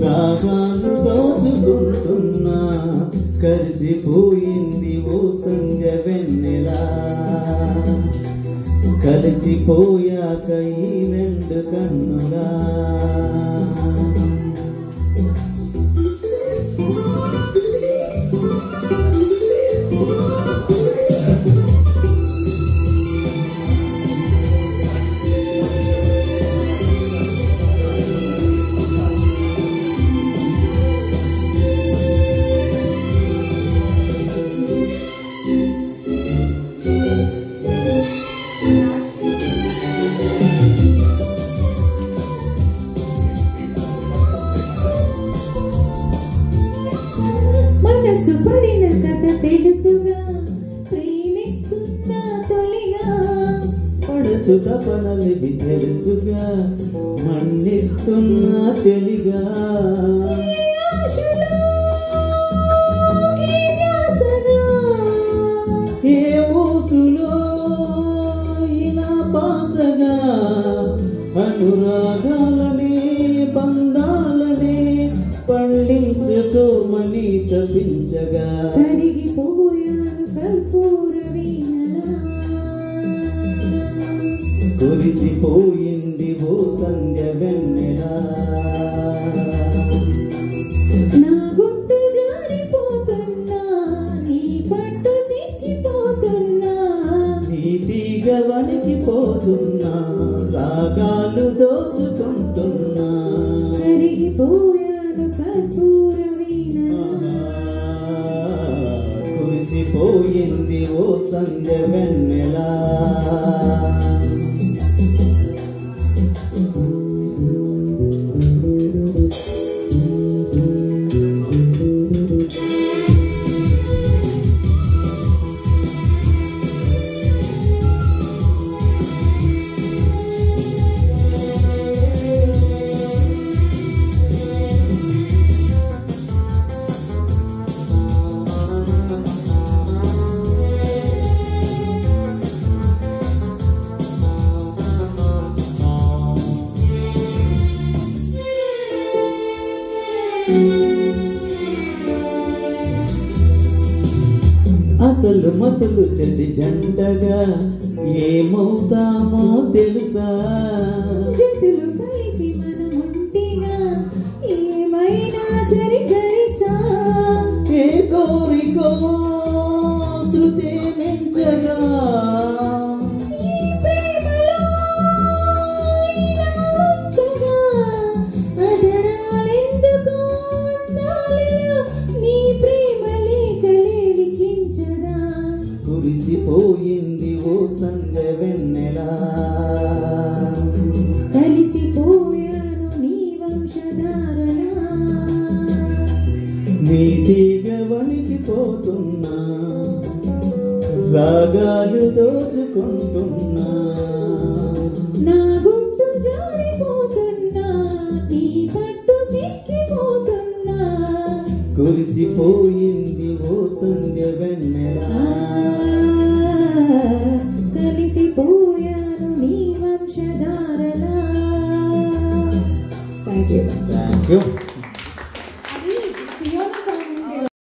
రాగాలు దోచుకుంటున్నా కలిసిపోయింది ఓ సంగ వెన్నెలా కలిసిపోయాక ఈ రెండు కన్నులా మనసు పడిన కథ తెలుసుగా ప్రేమిస్తున్నా తొలిగా పడుచు తపనలివి తెలుసుగా మన్నిస్తున్నా చెలిగా ఏ ఊసులో ఇలా పాసగా అనురాగాలనే బంధాలనే పండించుకోమని తప్పించగా కరిగిపోయాను కర్పూర వీణలా కురిసిపోయింది ఓ సంధ్య వెన్నెలా నా గుట్టు జారిపోతున్నా నీ పట్టు చిక్కిపోతున్నా నీ తీగ వణికిపోతున్నా రాగాలు దోచుకుంటున్నా కరిగిపోయాను కర్పూర వీణలా కురిసిపోయింది ఓ సంధ్య వెన్నెలా అసలు మతులు చెల్లి జంటగా ఏమవుతామో తెలుసా చేతులు కలిసి మనముంటిగా ఏమైనా సరి గరిసా ఏ కోరికో శృతి మించగా ఈ ప్రేమలో ఇలా ఉంచగా అదరాలెందుకు అందాలలో నీ ప్రేమ లేఖలే లిఖించగా కురిసిపోయింది ఓ సంగ వెన్నెలా కలిసిపోయాను నీ వంశధారలా నీ తీగ వణికిపోతున్నా రాగాలు దోచుకుంటున్నా నా గుట్టు జారిపోతున్నా నీ పట్టు చిక్కిపోతున్నా కురిసిపోయింది ఓ సంధ్య వెన్నెలా కలిసిపోయాను నీ వంశధారలా. Thank you. Thank you.